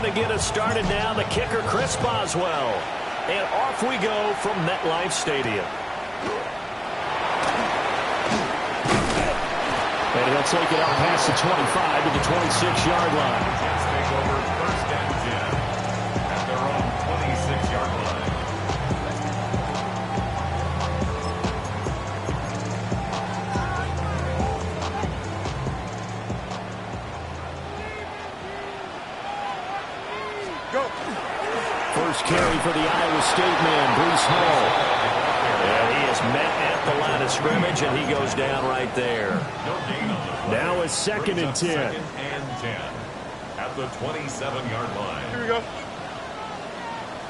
to get us started now. The kicker, Chris Boswell. And off we go from MetLife Stadium. And he'll take it up past the 25 to the 26-yard line. Jets take over 1st and 10 at their own 26-yard line. Go. First carry for the Iowa State man, Breece Hall. And he is met at the line of scrimmage, and he goes down right there. Now it's 2nd and 10. 2nd and 10 at the 27-yard line. Here we go.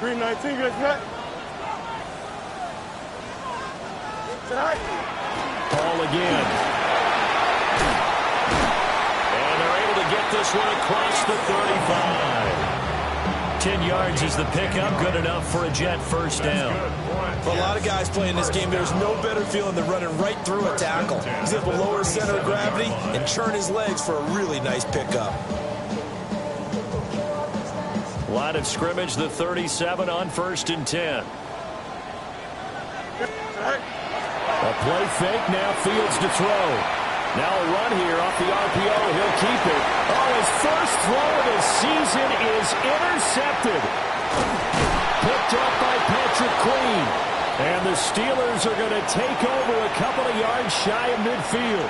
3-19, guys, back. Hall again. And they're able to get this one across the 35. 10 yards is the pickup, good enough for a Jet first down. For a lot of guys playing this game, there's no better feeling than running right through a tackle. He's able to lower his center of gravity and churn his legs for a really nice pickup. Line of scrimmage, the 37 on 1st and 10. A play fake, now Fields to throw. Now a run here off the RPO. He'll keep it. Oh, his first throw of the season is intercepted. Picked up by Patrick Queen. And the Steelers are going to take over a couple of yards shy of midfield.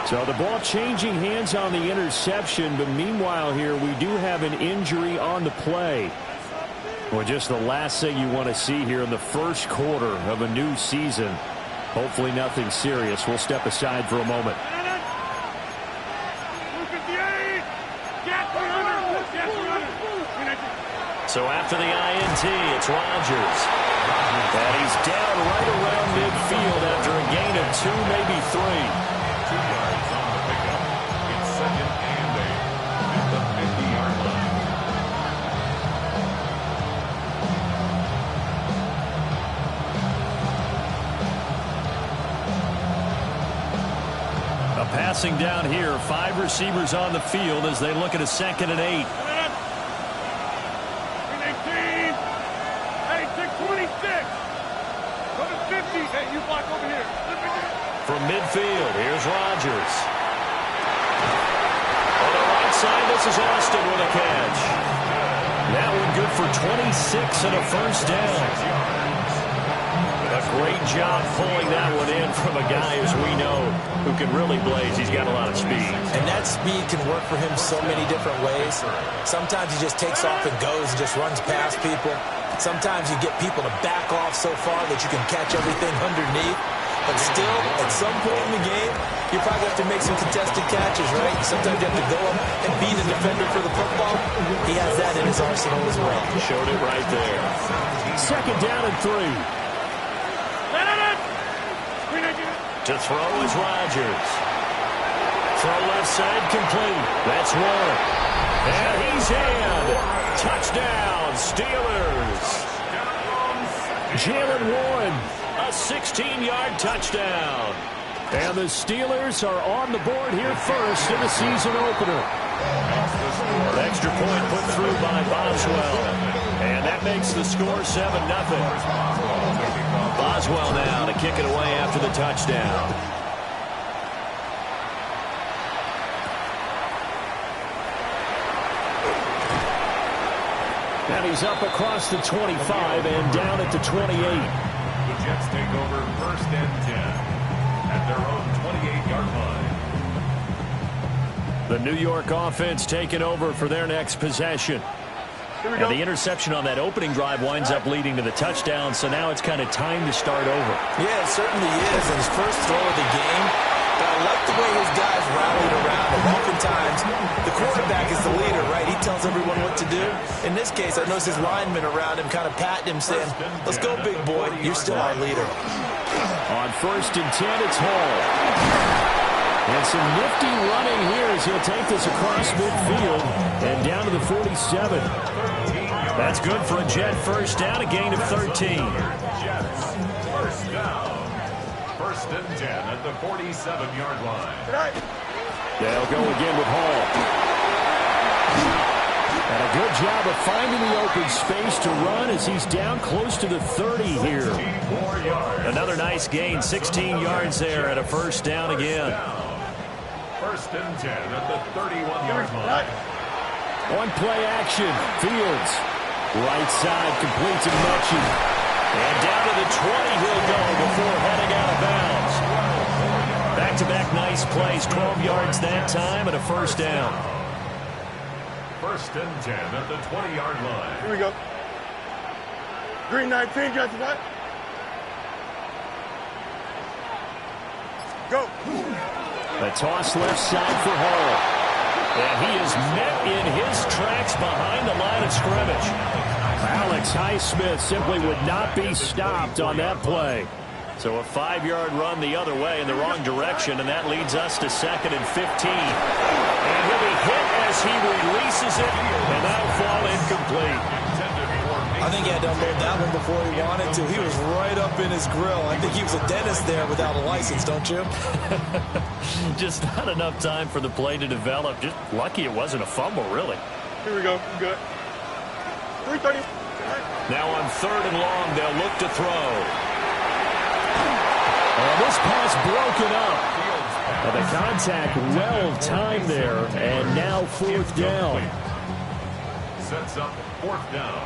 So the ball changing hands on the interception. But meanwhile here, we do have an injury on the play. Well, just the last thing you want to see here in the first quarter of a new season. Hopefully nothing serious. We'll step aside for a moment. So after the INT, it's Rodgers. And he's down right around midfield after a gain of 2, maybe 3. 2 yards on the pickup. It's 2nd and 8 at the 50-yard line. A passing down here. 5 receivers on the field as they look at a 2nd and 8. From midfield, here's Rodgers. On the right side, this is Austin with a catch. That one good for 26 and a first down. A great job pulling that one in from a guy, as we know, who can really blaze. He's got a lot of speed. And that speed can work for him so many different ways. Sometimes he just takes off and goes and just runs past people. Sometimes you get people to back off so far that you can catch everything underneath. But still, at some point in the game, you probably have to make some contested catches, right? Sometimes you have to go up and beat a defender for the football. He has that in his arsenal as well. Showed it right there. 2nd down and 3. To throw is Rodgers. Throw left side complete. That's one. And he's in. Touchdown, Steelers. Jalen Warren. A 16-yard touchdown. And the Steelers are on the board here first in the season opener. An extra point put through by Boswell. And that makes the score 7-0. Boswell now to kick it away after the touchdown. And he's up across the 25 and down at the 28. The Jets take over 1st and 10 at their own 28-yard line. The New York offense taking over for their next possession. And the interception on that opening drive winds up leading to the touchdown, so now it's kind of time to start over. Yeah, it certainly is. And his first throw of the game. But I like the way his guys rallied around him. Oftentimes, the quarterback is the leader, right? He tells everyone what to do. In this case, I noticed his linemen around him kind of patting him, saying, let's go, big boy. You're still our leader. On 1st and 10, it's Hall. And some nifty running here as he'll take this across midfield and down to the 47. That's good for a Jet first down, a gain of 13. Jets first down. 1st and 10 at the 47-yard line. They'll go again with Hall. And a good job of finding the open space to run as he's down close to the 30 here. Another nice gain, 16 yards there and a first down again. First and 10 at the 31-yard line. One play action. Fields. Right side completes and Mechie. And down to the 20 he'll go before heading out of bounds. Back-to-back nice plays, 12 yards that time and a first down. First and 10 at the 20-yard line. Here we go. Green 19, got to that. Go. A toss left side for Hall. And he is met in his tracks behind the line of scrimmage. Alex Highsmith simply would not be stopped on that play. So a 5-yard run the other way in the wrong direction, and that leads us to 2nd and 15. And he'll be hit as he releases it, and that'll fall incomplete. I think he had to unload that one before he wanted to. He was right up in his grill. I think he was a dentist there without a license, don't you? Just not enough time for the play to develop. Just lucky it wasn't a fumble, really. Here we go. Good. 330. Now on 3rd and long, they'll look to throw. And this pass broken up. And the contact well timed there. And now 4th down. Sets up 4th down.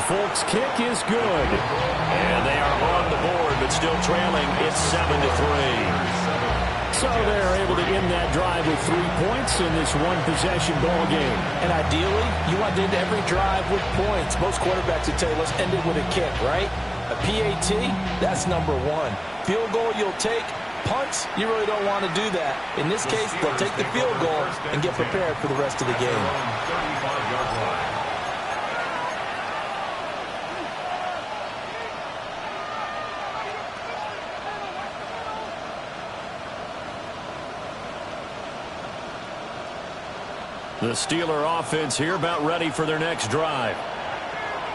Folks' kick is good. And they are on the board, but still trailing. It's 7-3. So they're able to end that drive with 3 points in this one-possession ball game. And ideally, you want to end every drive with points. Most quarterbacks would tell you, let's end it with a kick, right? A PAT, that's number 1. Field goal you'll take. Punts, you really don't want to do that. In this case, they'll take the field goal and get prepared for the rest of the game. 35-yard line. The Steeler offense here about ready for their next drive.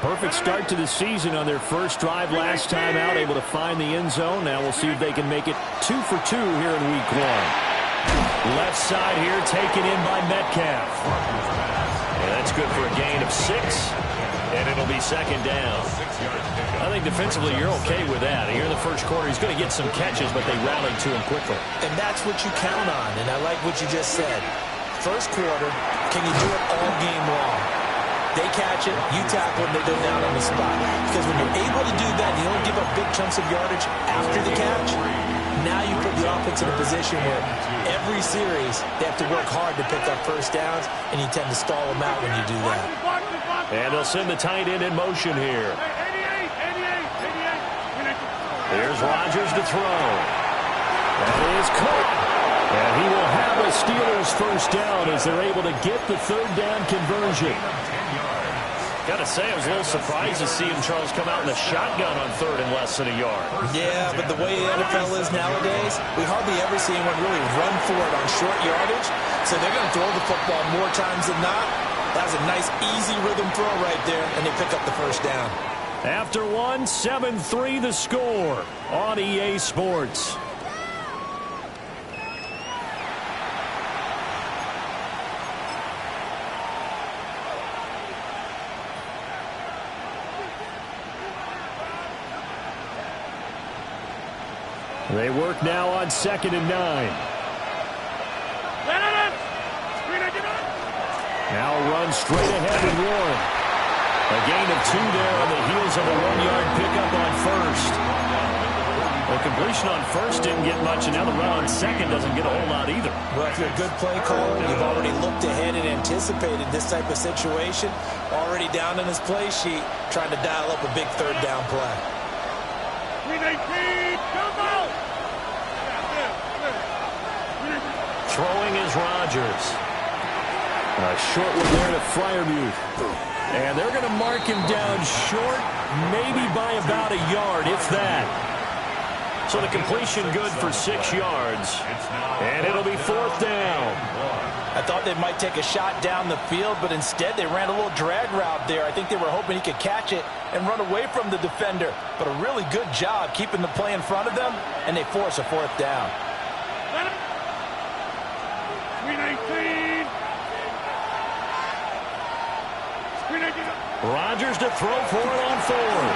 Perfect start to the season on their first drive last time out, able to find the end zone. Now we'll see if they can make it 2 for 2 here in week 1. Left side here taken in by Metcalf. And that's good for a gain of 6. And it'll be 2nd down. I think defensively you're okay with that. Here in the first quarter, he's going to get some catches, but they rallied to him quickly. And that's what you count on, and I like what you just said. First quarter, can you do it all game long? They catch it, you tackle them, they go down on the spot. Because when you're able to do that, you don't give up big chunks of yardage after the catch. Now you put the offense in a position where every series they have to work hard to pick up first downs, and you tend to stall them out when you do that. And they'll send the tight end in motion here. Here's Rodgers to throw. That is caught. And he will have a Steelers first down as they're able to get the 3rd down conversion. Got to say, I was a little surprised to see him, Charles, come out in the shotgun on 3rd and less than a yard. Yeah, but the way the NFL is nowadays, we hardly ever see anyone really run for it on short yardage. So they're going to throw the football more times than not. That was a nice, easy rhythm throw right there, and they pick up the first down. After 1, 7-3 the score on EA Sports. They work now on 2nd and 9. Now run straight ahead with Warren. A gain of 2 there on the heels of a 1-yard pickup on 1st. The completion on 1st didn't get much, and now the run on 2nd doesn't get a whole lot either. Well, if you're a good play caller, you've already looked ahead and anticipated this type of situation. Already down in his play sheet, trying to dial up a big 3rd down play. Throwing is Rodgers. A short one there to Freiermuth. And they're going to mark him down short, maybe by about a yard, if that. So the completion good for 6 yards. And it'll be 4th down. I thought they might take a shot down the field, but instead they ran a little drag route there. I think they were hoping he could catch it and run away from the defender. But a really good job keeping the play in front of them, and they force a 4th down. Rodgers to throw for it on fourth.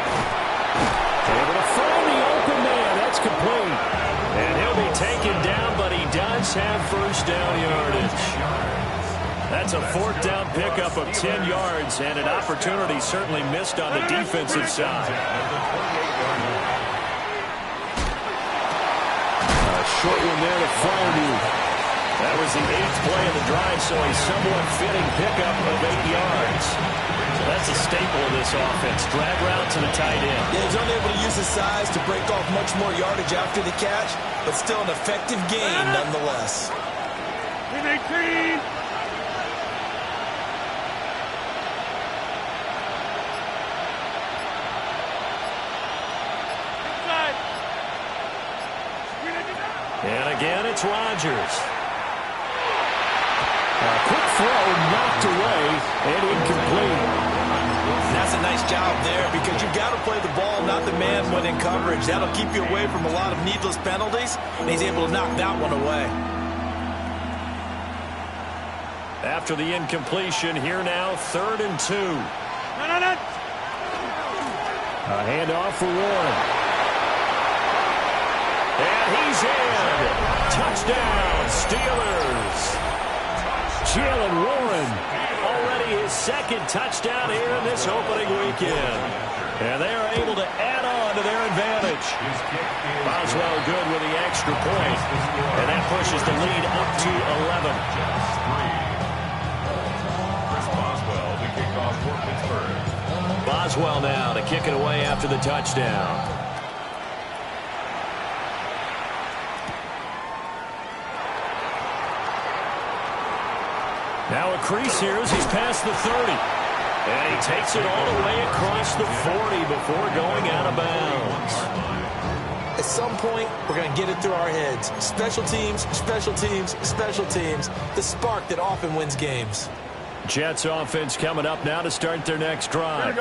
Able to find the open man. That's complete. And he'll be taken down, but he does have first down yardage. That's a fourth down pickup of 10 yards, and an opportunity certainly missed on the defensive side. A short one there to Fryermuth. That was the 8th play of the drive, so a somewhat fitting pickup of 8 yards. So that's a staple of this offense. Drag route to the tight end. Yeah, he's only able to use his size to break off much more yardage after the catch, but still an effective gain nonetheless. 18. And again, it's Rodgers. A quick throw knocked away and incomplete. That's a nice job there because you've got to play the ball, not the man when in coverage. That'll keep you away from a lot of needless penalties, and he's able to knock that one away. After the incompletion, here now, 3rd and 2. A handoff for Warren. And he's in. Touchdown, Steelers. Jalen Warren. Already his 2nd touchdown here in this opening weekend. And they are able to add on to their advantage. Boswell good with the extra point. And that pushes the lead up to 11. Boswell to kick off for Pittsburgh. Boswell now to kick it away after the touchdown. Now a crease here as he's past the 30. And he takes it all the way across the 40 before going out of bounds. At some point, we're going to get it through our heads. Special teams, special teams, special teams. The spark that often wins games. Jets offense coming up now to start their next drive.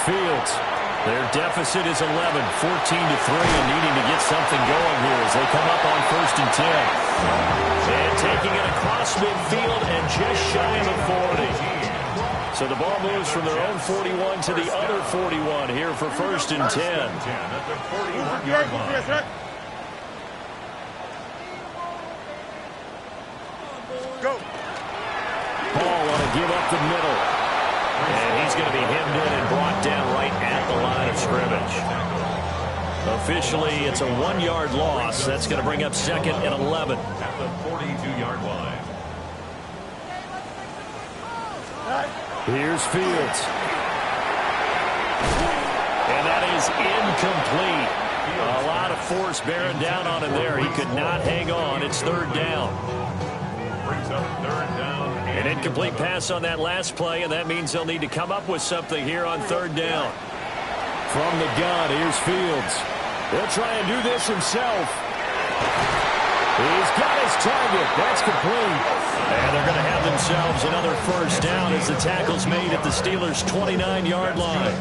Fields. Their deficit is 11, 14-3, and needing to get something going here as they come up on 1st and 10. And taking it across midfield and just shy of the 40. So the ball moves from their own 41 to the other 41 here for 1st and 10. At the 41-yard line. Go. Paul want to give up the middle. And he's going to be hemmed in and brought down right at the line of scrimmage. Officially, it's a 1-yard loss. That's going to bring up 2nd and 11. At the 42-yard line. Here's Fields. And that is incomplete. A lot of force bearing down on him there. He could not hang on. It's 3rd down. Brings up 3rd down. An incomplete pass on that last play, and that means they'll need to come up with something here on 3rd down. From the gun, here's Fields. He'll try and do this himself. He's got his target. That's complete. And they're going to have themselves another 1st down as the tackle's made at the Steelers' 29-yard line.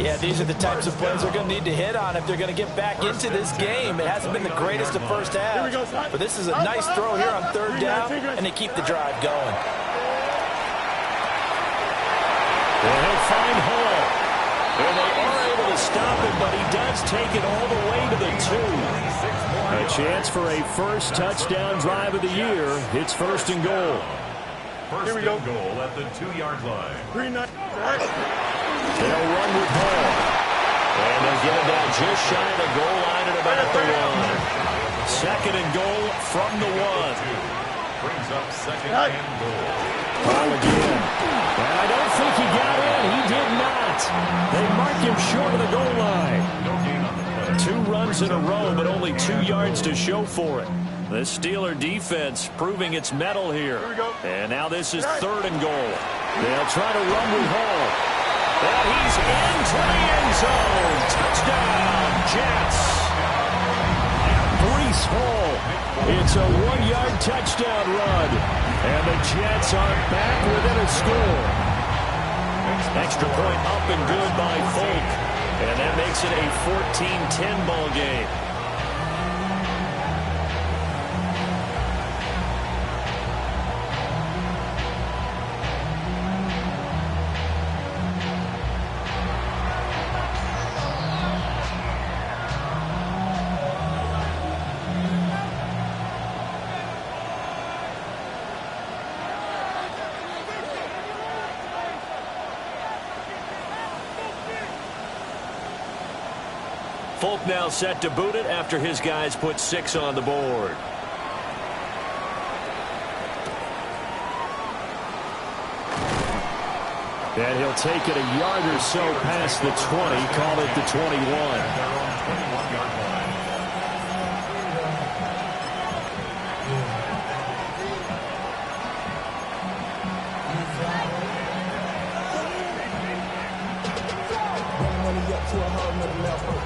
Yeah, these are the types of plays they're going to need to hit on if they're going to get back into this game. It hasn't been the greatest of first halves, but this is a nice throw here on 3rd down, and they keep the drive going. Well, he'll find Hall. And they are able to stop him, but he does take it all the way to the 2. A chance for a first touchdown drive of the year. It's 1st and goal. First and goal at the 2-yard line. They'll run with Hall. And they'll get it down just shy of the goal line at about the 1. 2nd and goal from the 1. Brings up 2nd and goal. Hall again. And I don't think he got in. He did not. They mark him short of the goal line. No gain on the play. 2 runs in a row, but only 2 yards to show for it. The Steeler defense proving its mettle here. And now this is 3rd and goal. They'll try to run with Hall. And he's into the end zone. Touchdown, Jets. Breece Hall. It's a 1-yard touchdown run. And the Jets are back within a score. Extra point up and good by Folk. And that makes it a 14-10 ball game. Folk now set to boot it after his guys put 6 on the board. And he'll take it a yard or so past the 20, call it the 21.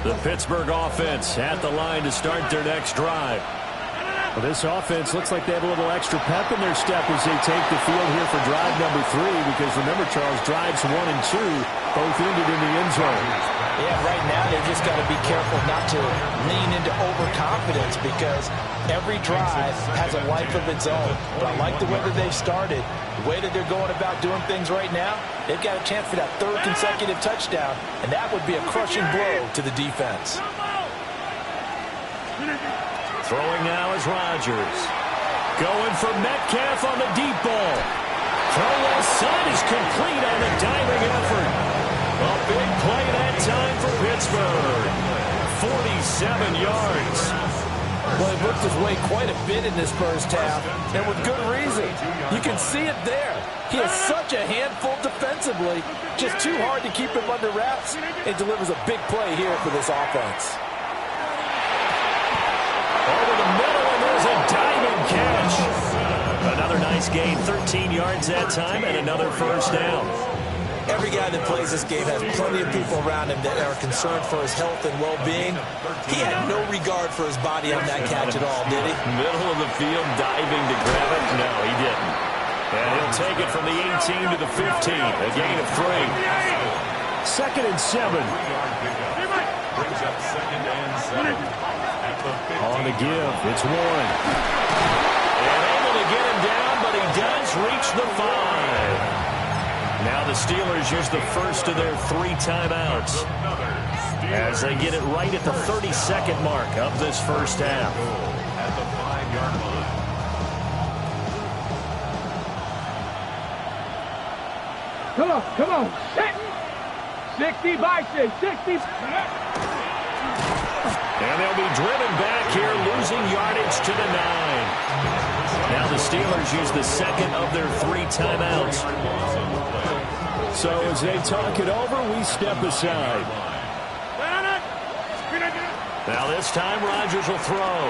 The Pittsburgh offense at the line to start their next drive. Well, this offense looks like they have a little extra pep in their step as they take the field here for drive number 3, because remember, Charles, drives 1 and 2 both ended in the end zone. Yeah, right now they've just got to be careful not to lean into overconfidence, because every drive has a life of its own. But I like the way that they've started, the way that they're going about doing things right now. They've got a chance for that 3rd consecutive touchdown, and that would be a crushing blow to the defense. Throwing now is Rodgers. Going for Metcalf on the deep ball. Throw left side is complete on the diving effort. A big play that time for Pittsburgh. 47 yards. Well, he worked his way quite a bit in this first half, and with good reason. You can see it there. He is such a handful defensively. Just too hard to keep him under wraps. It delivers a big play here for this offense. Over the middle, and there's a diving catch. Another nice gain, 13 yards that time, and another first down. Every guy that plays this game has plenty of people around him that are concerned for his health and well-being. He had no regard for his body on that catch at all, did he? Middle of the field, diving to grab it. No, he didn't. And he'll take it from the 18 to the 15, a gain of 3. 2nd and 7. Brings up 2nd and 7. On the give, it's Warren. And able to get him down, but he does reach the 5. Now the Steelers use the first of their 3 timeouts as they get it right at the 32nd mark of this first half. At the 5-yard line. Come on. 60 by 60. And they'll be driven back here, losing yardage to the 9. Now the Steelers use the second of their 3 timeouts. So as they talk it over, we step aside. Now this time Rodgers will throw.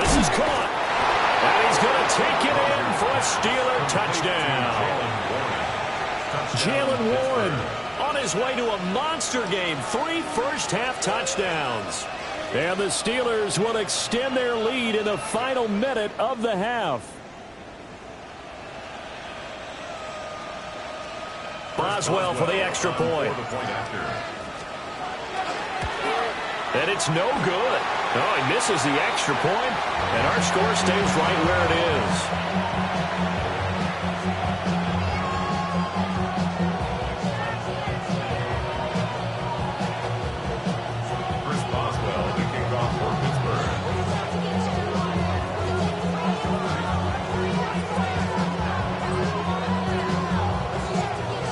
This is caught. And he's going to take it in for a Steeler touchdown. Jalen Warren On his way to a monster game, 3 first-half touchdowns. And the Steelers will extend their lead in the final minute of the half. Boswell for the extra point. And it's no good. Oh, he misses the extra point, and our score stays right where it is.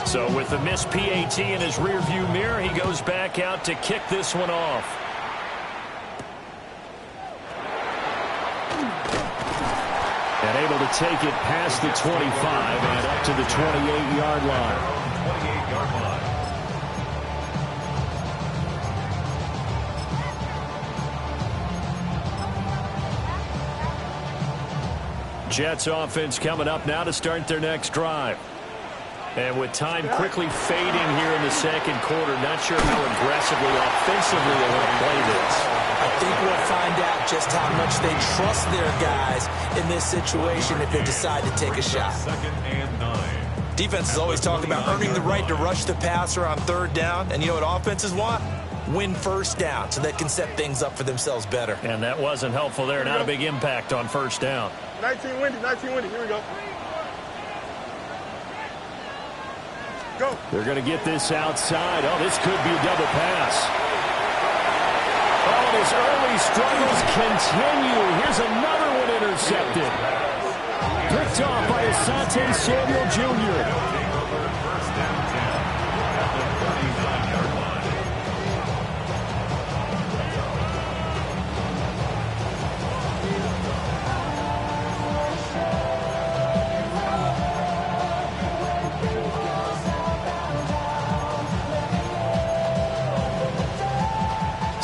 So with the missed PAT in his rearview mirror, he goes back out to kick this one off. And able to take it past the 25 and up to the 28-yard line. 28-yard line. Jets offense coming up now to start their next drive. And with time quickly fading here in the second quarter, not sure how aggressively, offensively they want to play this. I think we'll find out just how much they trust their guys in this situation if they decide to take a shot. 2nd and 9. Defenses always talk about earning the right to rush the passer on 3rd down. And you know what offenses want? Win first down so they can set things up for themselves better. And that wasn't helpful there. Not a big impact on first down. 19 windy. Here we go. Go. They're going to get this outside. Oh, this could be a double pass. Oh, and his early struggles continue. Here's another one intercepted. Picked off by Asante Samuel Jr. First down 10 at the 39-yard line.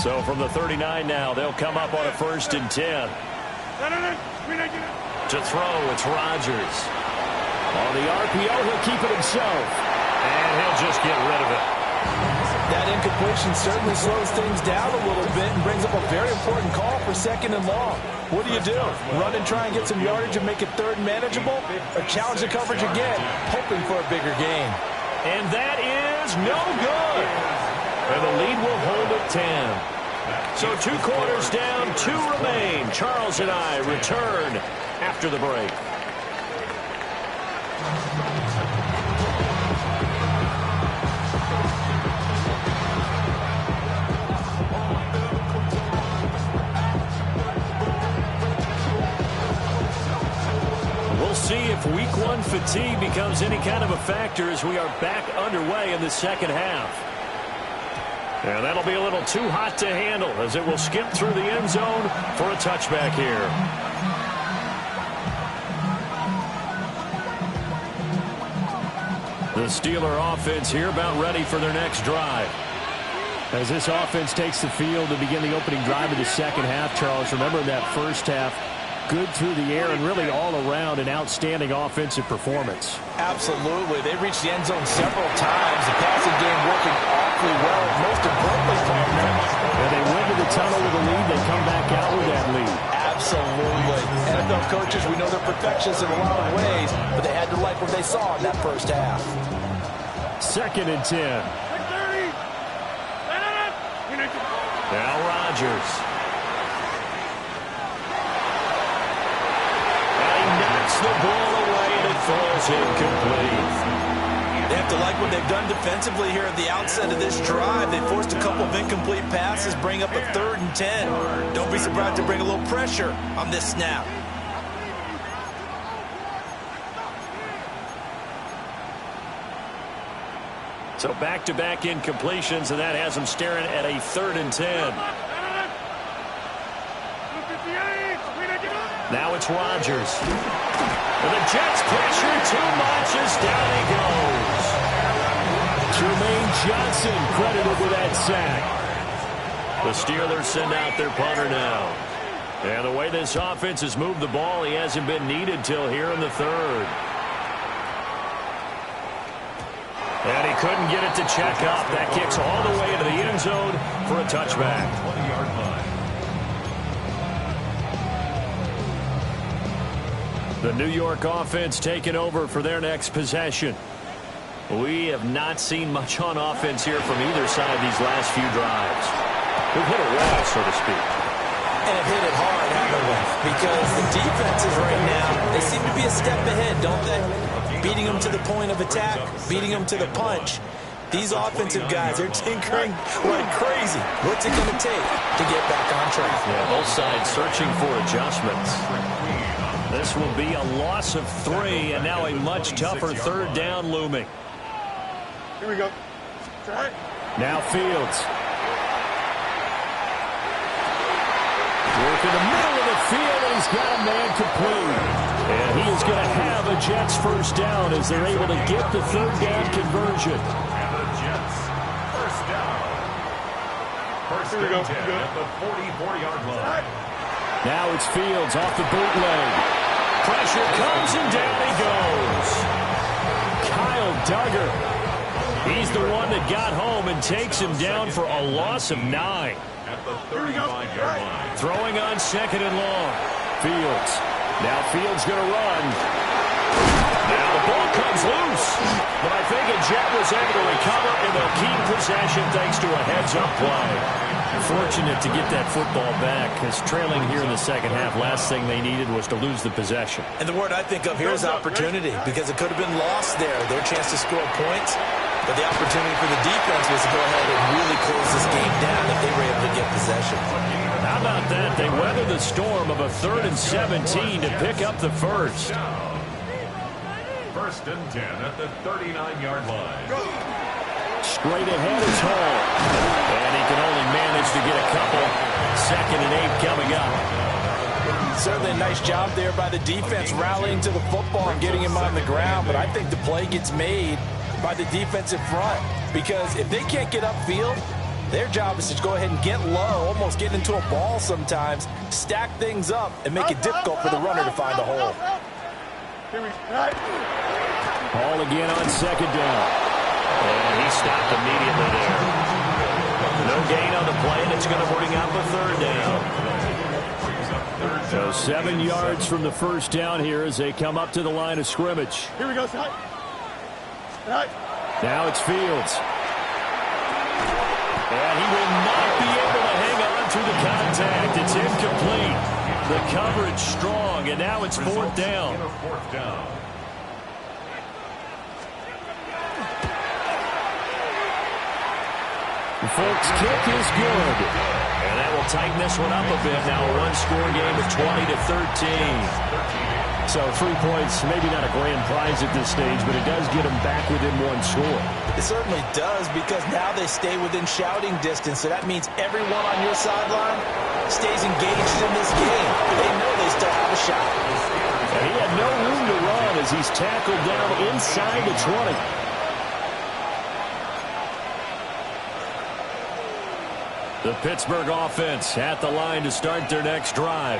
So from the 39 now, they'll come up on a 1st and 10. To throw, it's Rodgers. On the RPO, he'll keep it himself. And he'll just get rid of it. That incompletion certainly slows things down a little bit and brings up a very important call for 2nd and long. What do? Run and try and get some yardage and make it 3rd and manageable? Or challenge the coverage again, hoping for a bigger gain? And that is no good. And the lead will hold at 10. So 2 quarters down, 2 remain. Charles and I return after the break. We'll see if week 1 fatigue becomes any kind of a factor as we are back underway in the second half. And that'll be a little too hot to handle as it will skip through the end zone for a touchback here. The Steeler offense here about ready for their next drive. As this offense takes the field to begin the opening drive of the second half, Charles, remember that first half, good through the air and really all around an outstanding offensive performance. Absolutely. They reached the end zone several times. The passing game working awfully well. Most importantly, partner. And they went to the tunnel with a lead. They come back out with that lead. Absolutely. NFL coaches, we know they're perfectionists in a lot of ways, but they had to like what they saw in that first half. 2nd and 10. Now Rodgers. The ball away and it falls incomplete. They have to like what they've done defensively here at the outset of this drive. They forced a couple of incomplete passes, bring up a 3rd and 10. Don't be surprised to bring a little pressure on this snap. So back-to-back incompletions, and that has them staring at a 3rd and 10. Now it's Rodgers. And the Jets pressure too much as down he goes. Jermaine Johnson credited with that sack. The Steelers send out their punter now. And the way this offense has moved the ball, he hasn't been needed till here in the 3rd. And he couldn't get it to check up. That kicks all the way into the end zone for a touchback. 20-yard line. The New York offense taking over for their next possession. We have not seen much on offense here from either side these last few drives. We've hit a wall, so to speak. And have hit it hard, haven't we? Because the defenses right now, they seem to be a step ahead, don't they? Beating them to the point of attack, beating them to the punch. These offensive guys are tinkering like crazy. What's it going to take to get back on track? Yeah, both sides searching for adjustments. This will be a loss of 3, and now a much tougher 3rd down looming. Here we go. Try. Now Fields. Work in the middle of the field, and he's got a man complete. And he is going to have a Jets 1st down as they're able to get the 3rd down conversion. And the Jets, 1st down. 1st and 10 at the 44-yard line. Now it's Fields off the bootleg. Pressure comes, and down he goes. Kyle Duggar. He's the one that got home and takes him down for a loss of 9. At the 35-yard line. Throwing on 2nd and long. Fields. Now Fields going to run. Now the ball comes loose. But I think a Jet was able to recover, and they'll keep possession thanks to a heads-up play. Fortunate to get that football back, because trailing here in the second half, last thing they needed was to lose the possession. And the word I think of here is opportunity, because it could have been lost there, their chance to score points. But the opportunity for the defense was to go ahead and really close this game down if they were able to get possession. How about that? They weathered the storm of a 3rd and 17 to pick up the 1st. 1st and 10 at the 39-yard line. Straight ahead is Hall. And he can only manage to get a couple. 2nd and 8 coming up. Certainly a nice job there by the defense rallying to the football and getting him on the ground. But I think the play gets made by the defensive front. Because if they can't get upfield, Their job is to go ahead and get low, almost get into a ball sometimes, stack things up, and make it difficult for the runner to find a hole. Ball again on second down. And he stopped immediately there. No gain on the play, and it's going to bring up a third down. So 7 yards from the first down here as they come up to the line of scrimmage. Here we go, side. Now it's Fields. And he will not be able to hang on through the contact. It's incomplete. The coverage strong, and now it's fourth down. The Folks kick is good. And that will tighten this one up a bit. Now a one-score game of 20-13. So 3 points, maybe not a grand prize at this stage, but it does get them back within one score. It certainly does, because now they stay within shouting distance, so that means everyone on your sideline stays engaged in this game. They know they still have a shot. And he had no room to run as he's tackled down inside the 20. The Pittsburgh offense at the line to start their next drive.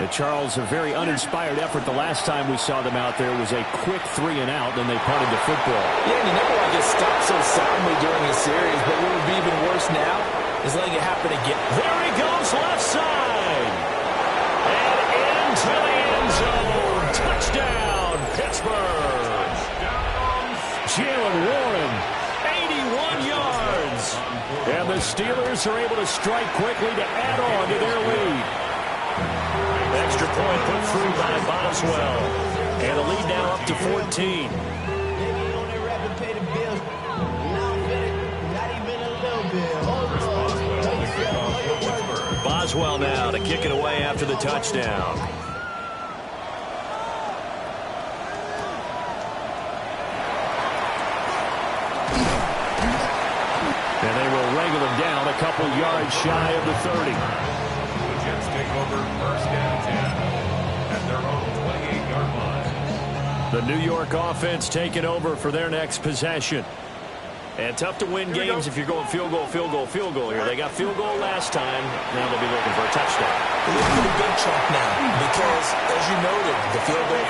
Charles, a very uninspired effort. The last time we saw them out there was a quick 3 and out, then they punted the football. Yeah, and you never want to get stopped so soundly during a series, but what would be even worse now is letting it happen again. There he goes, left side. And into the end zone. Touchdown, Pittsburgh. Jalen Warren, 81 yards. And the Steelers are able to strike quickly to add on to their lead. Extra point put through by Boswell. And the lead now up to 14. Boswell now to kick it away after the touchdown. And they will wrangle him down a couple yards shy of the 30. Take over first and 10 at their own 28-yard line. The New York offense taking over for their next possession. And tough to win games if you're going field goal here. They got field goal last time. Now they'll be looking for a touchdown. They're looking for a big chunk now because, as you noted, the field goal,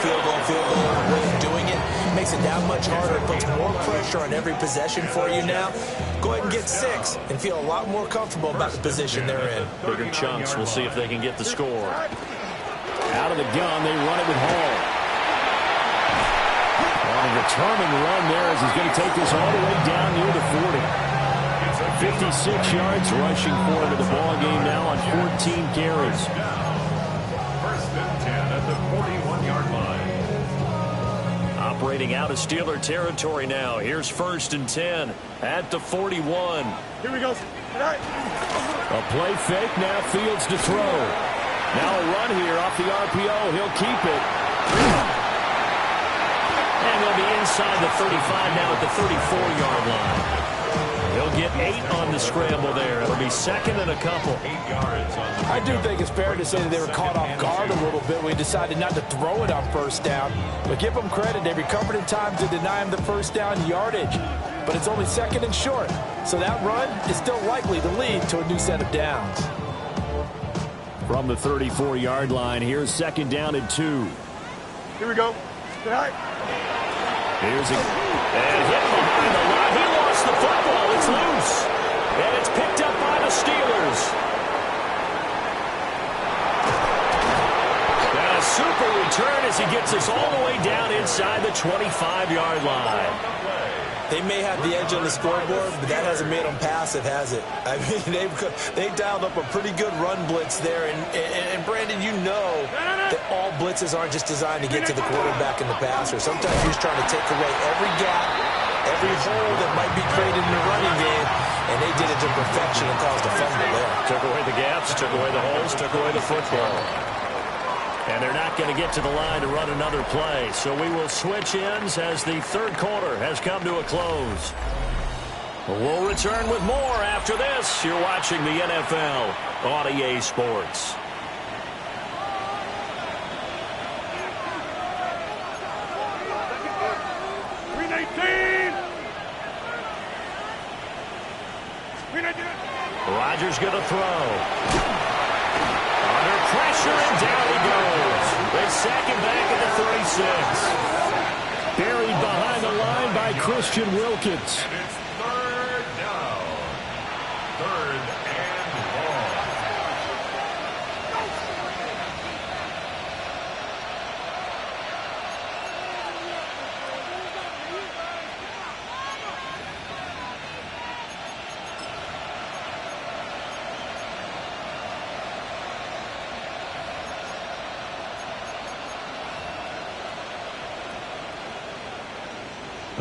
way of doing it makes it that much harder. It puts more pressure on every possession for you now. Go ahead and get 6 and feel a lot more comfortable about the position they're in. Bigger chunks. We'll see if they can get the score. Out of the gun, they run it with Hall. On a determined run there as he's going to take this all the way down near the 40. 56 yards rushing for him to the ball game now on 14 carries. First and 10 at the 41-yard line. Operating out of Steeler territory now. Here's first and 10 at the 41. Here we go. A play fake, now Fields to throw. Now a run here off the RPO. He'll keep it. And he'll be inside the 35 now at the 34-yard line. He'll get 8 on the scramble there. It'll be second and a couple. 8 yards on the I do think it's fair to say that they were caught off guard a little bit. We decided not to throw it on first down. But give them credit. They recovered in time to deny him the first down yardage. But it's only second and short. So that run is still likely to lead to a new set of downs. From the 34-yard line, here's second down and 2. Here we go. Here's a... And hit behind the line. He lost the football. It's loose. And it's picked up by the Steelers. And a super return as he gets us all the way down inside the 25-yard line. They may have the edge on the scoreboard, but that hasn't made them passive, has it? I mean, they dialed up a pretty good run blitz there. And Brandon, you know that all blitzes aren't just designed to get to the quarterback and the passer. Sometimes you're just trying to take away every gap, every hole that might be created in the running game, and they did it to perfection and caused a fumble there. Took away the gaps, took away the holes, took away the football. And they're not going to get to the line to run another play. So we will switch ends as the third quarter has come to a close. We'll return with more after this. You're watching the NFL on EA Sports. Green 19. Rodgers going to throw. Under pressure, and down he goes. They sack him back at the 36. Buried behind the line by Christian Wilkins. And it's third down. Third and long.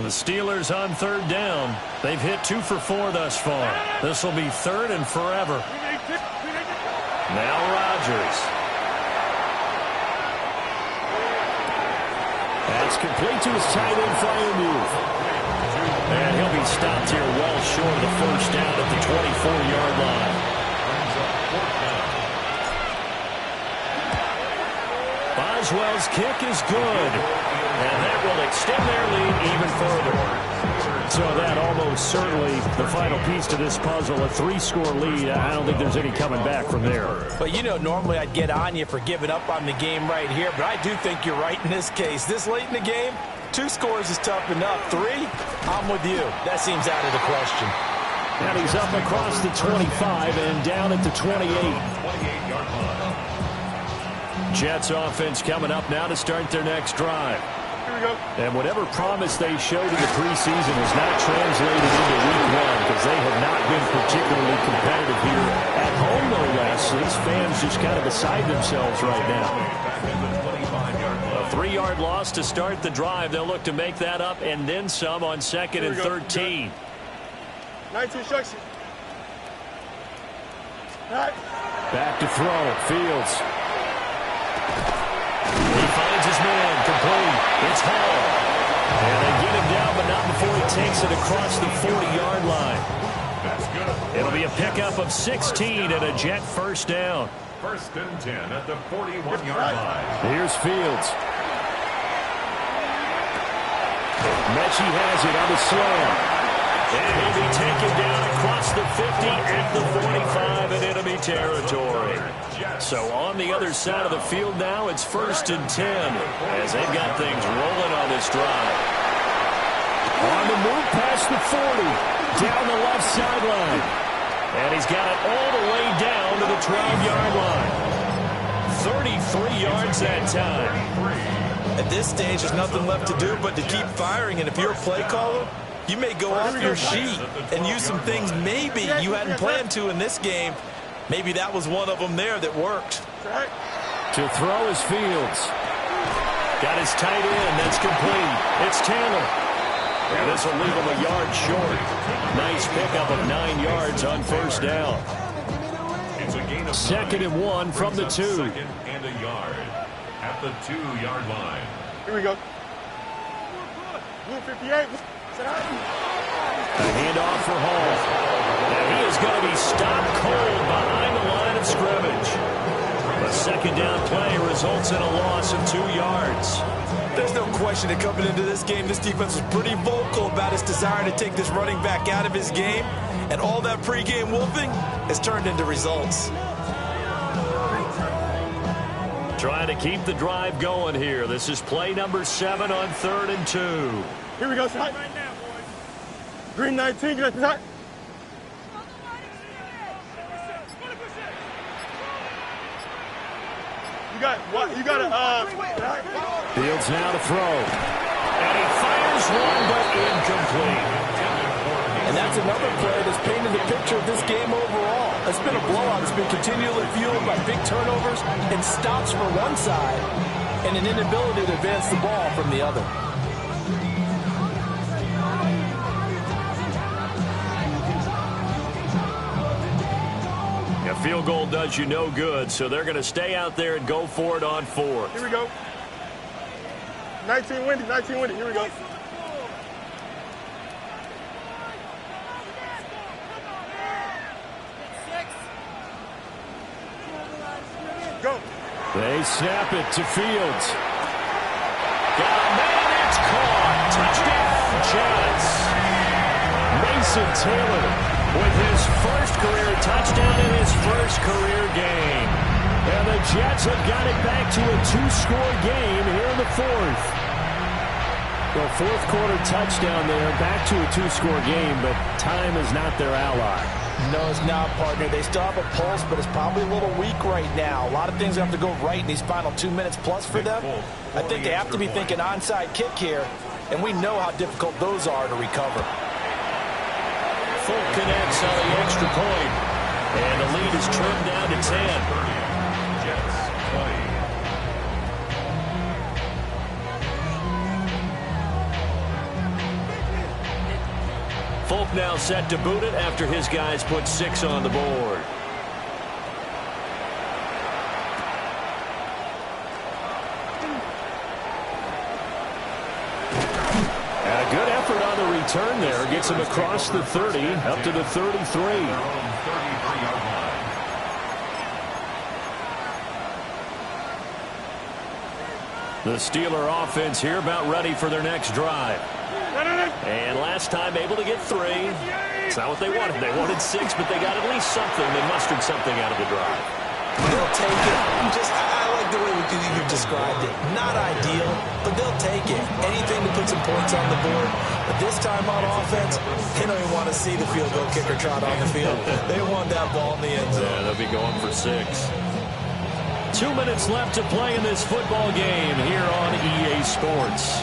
The Steelers on third down. They've hit 2 for 4 thus far. This will be third and forever. Now Rodgers. That's complete to his tight end, Freiermuth. And he'll be stopped here well short of the first down at the 24-yard line. Boswell's kick is good. And that will extend their lead even further. So that almost certainly the final piece to this puzzle, a 3-score lead. I don't think there's any coming back from there. But, you know, normally I'd get on you for giving up on the game right here, but I do think you're right in this case. This late in the game, 2 scores is tough enough. 3, I'm with you. That seems out of the question. And he's up across the 25 and down at the 28. 28-yard line. Jets offense coming up now to start their next drive. Here we go. And whatever promise they showed in the preseason has not translated into week 1 because they have not been particularly competitive here at home, no less. These fans just kind of beside themselves right now. A 3-yard loss to start the drive. They'll look to make that up and then some on 2nd and 13. 19 instruction. All right. Back to throw. Fields. He finds his man, complete. It's Hall. And they get him down, but not before he takes it across the 40-yard line. That's good. It'll be a pickup of 16 and a Jet first down. First and 10 at the 41-yard line. Here's Fields. Mechie has it on the slam. And he'll be taken down across the 50 at the 45 in enemy territory. So on the other side of the field now, it's first and 10 as they've got things rolling on this drive. On the move past the 40, down the left sideline. And he's got it all the way down to the 12-yard line. 33 yards that time. At this stage, there's nothing left to do but to keep firing. And if you're a play caller, you may go off your sheet and use some things maybe you hadn't planned to in this game. Maybe that was one of them there that worked. To throw is Fields. Got his tight end. That's complete. It's Taylor. And this will leave him a yard short. Nice pickup of 9 yards on first down. It's a gain of 2nd and 1 from the 2. Second and a yard at the 2-yard line. Here we go. Blue 58. A handoff for Hall. And he is going to be stopped cold behind the line of scrimmage. A second down play results in a loss of 2 yards. There's no question that coming into this game, this defense was pretty vocal about its desire to take this running back out of his game. And all that pregame wolfing has turned into results. Trying to keep the drive going here. This is play number 7 on 3rd and 2. Here we go, son. Green 19, get that. You got what? You got Fields now to throw. And he fires one, but incomplete. And that's another play that's painted the picture of this game overall. It's been a blowout. It's been continually fueled by big turnovers and stops for one side and an inability to advance the ball from the other. A field goal does you no good, so they're going to stay out there and go for it on 4th. Here we go. 19 windy, 19 windy. Here we go. Go. They snap it to Fields. Got a man, it's caught. Touchdown, Jets. Mason Taylor with his first career touchdown in his first career game. And the Jets have got it back to a 2-score game here in the fourth. The fourth quarter touchdown there, back to a 2-score game, but time is not their ally. No, it's not, partner. They still have a pulse, but it's probably a little weak right now. A lot of things have to go right in these final 2 minutes plus for them. I think they have to be thinking onside kick here, and we know how difficult those are to recover. Full connects on the extra point, and the lead is trimmed down to 10. Jets 20. Folk now set to boot it after his guys put 6 on the board. And a good effort on the return there. Gets him across the 30, up to the 33. The Steeler offense here about ready for their next drive. And last time able to get 3. It's not what they wanted. They wanted 6, but they got at least something. They mustered something out of the drive. They'll take it. I like the way you've described it. Not ideal, but they'll take it. Anything to put some points on the board. But this time on offense, they don't even want to see the field goal kicker trot on the field. They want that ball in the end zone. Yeah, they'll be going for 6. 2 minutes left to play in this football game here on EA Sports.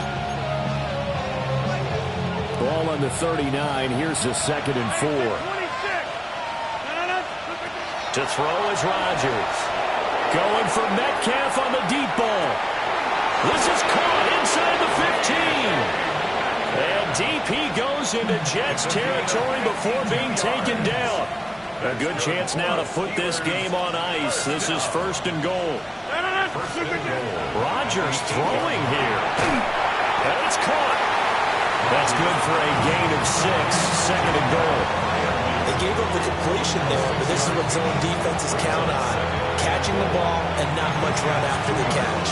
Ball on the 39. Here's the 2nd and 4. To throw is Rodgers. Going for Metcalf on the deep ball. This is caught inside the 15. And deep he goes into Jets territory before being taken down. A good chance now to put this game on ice. This is 1st and goal. Rodgers throwing here. And it's caught. That's good for a gain of 6. 2nd and goal. They gave up the completion there, but this is what zone defenses count on. Catching the ball and not much run after the catch.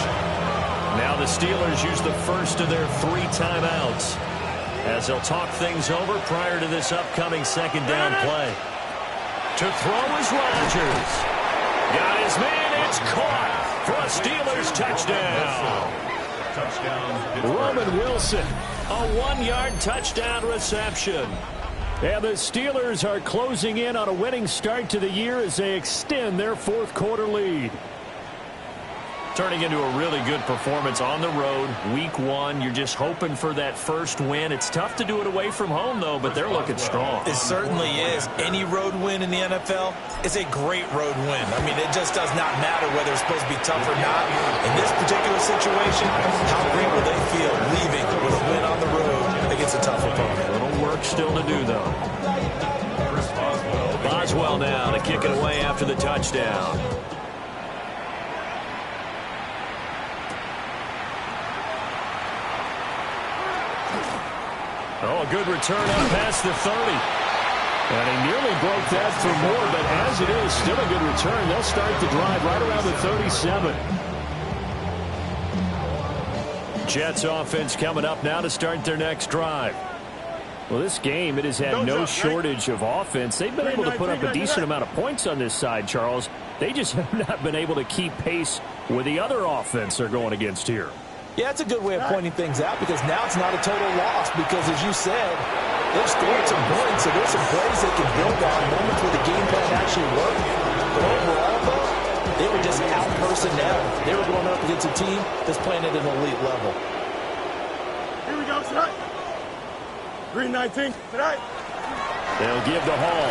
Now the Steelers use the first of their 3 timeouts as they'll talk things over prior to this upcoming 2nd down play. To throw is Rodgers. Got his man. It's caught for a Steelers touchdown. Roman Wilson. A 1-yard touchdown reception. And the Steelers are closing in on a winning start to the year as they extend their fourth quarter lead. Turning into a really good performance on the road. Week 1, you're just hoping for that first win. It's tough to do it away from home, though, but they're looking strong. It certainly is. Any road win in the NFL is a great road win. I mean, it just does not matter whether it's supposed to be tough or not. In this particular situation, how great will they feel leaving with a win on the road against a tough opponent? A little work still to do, though. Boswell now to kick it away after the touchdown. Oh, a good return up past the 30. And he nearly broke that for more, but as it is, still a good return. They'll start the drive right around the 37. Jets offense coming up now to start their next drive. Well, this game, it has had no shortage of offense. They've been able to put up a decent amount of points on this side, Charles. They just have not been able to keep pace with the other offense they're going against here. Yeah, it's a good way of pointing things out because now it's not a total loss because, as you said, they've scored some points, so there's some plays they can build on, moments where the game plan actually worked. But overall, though, they were just out-personnel. They were going up against a team that's playing at an elite level. Here we go tonight. Green 19 tonight. They'll give the Hall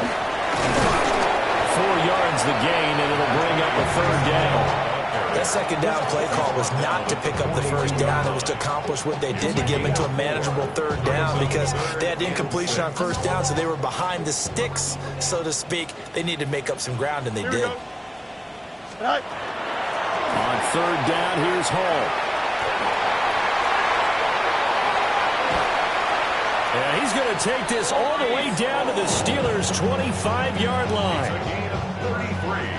4 yards the gain, and it'll bring up a 3rd down. That 2nd down play call was not to pick up the 1st down. It was to accomplish what they did to get them into a manageable 3rd down because they had incompletion on 1st down, so they were behind the sticks, so to speak. They needed to make up some ground, and they did. Right. On 3rd down, here's Hall. And he's going to take this all the way down to the Steelers' 25-yard line. A gain of 33.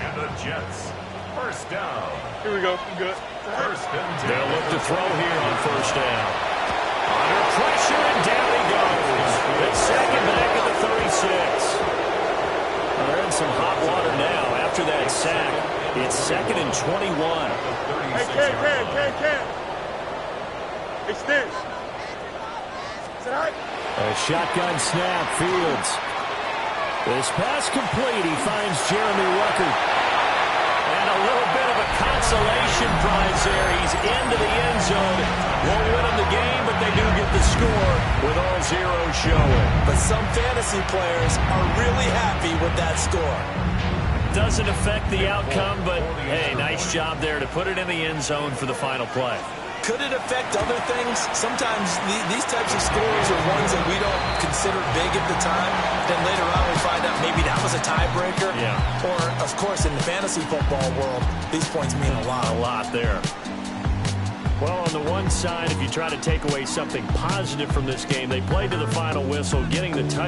And the Jets, 1st down. Here we go. Good. 1st and 10. They'll look to throw here on 1st down. Under pressure, and down he goes. It's 2nd back at the 36. 21. Hey, Ken. Extend. Is that all right? A shotgun snap, Fields. This pass complete. He finds Jeremy Ruckert. And a little bit of a consolation prize there. He's into the end zone. Won't win them the game, but they do get the score with all zeros showing. But some fantasy players are really happy with that score. Doesn't affect the outcome, but hey, nice job there to put it in the end zone for the final play. Could it affect other things? Sometimes these types of scores are ones that we don't consider big at the time. Then later on we find out maybe that was a tiebreaker. Yeah. Or, of course, in the fantasy football world, these points mean a lot. A lot there. Well, on the one side, if you try to take away something positive from this game, they played to the final whistle, getting the touchdown.